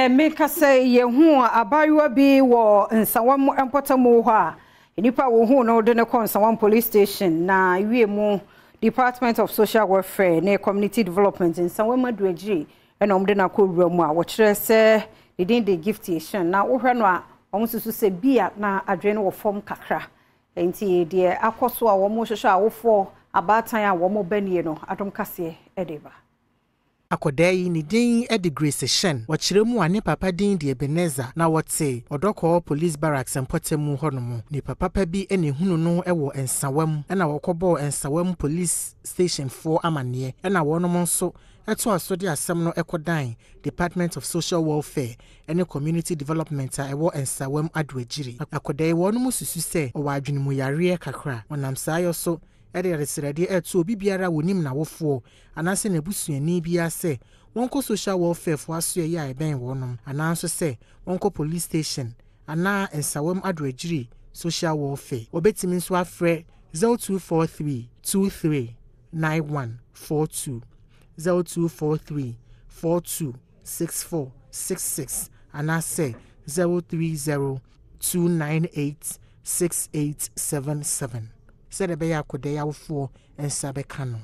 make us say ye hu abaywa bi wo nsawam empotamu ho a enipa wo hu no de ne nsawam police station na wie mu Department of Social Welfare ne Community Development nsawam aduagiri ena omde na kowura mu a wo kire se de giftation na wo hwe no a omsusu se bia na adwe no wo form kakra enti de akoso a wo mo hwehwe a wo fo abatan a wo mo banie no Adom Kasee edeba Akodai ni din edi Grace Shen wachiremu ane papa din di Ebeneza na wote odoko police barracks empotemu honomu ni papa bi ene hunu no ewo ensawam ena wokobo ensawam police station 4 amanie ena wonom nso eto asode asem no ekodan Department of Social Welfare ene Community Development a ewo ensawam aduagiri akodai wonom susu se o wadwenimu yare kakra onam sayo so resirade eto bibiara wonim na wofo anase na busuani bia se wonko social welfare fo aso ya eben wonom ananso se wonko police station ana ensawam adoagiri social welfare obetimi nso afre 0243 239142 0243 426466 anase 030 298 6877 said a beya kodea wofo and sabekano.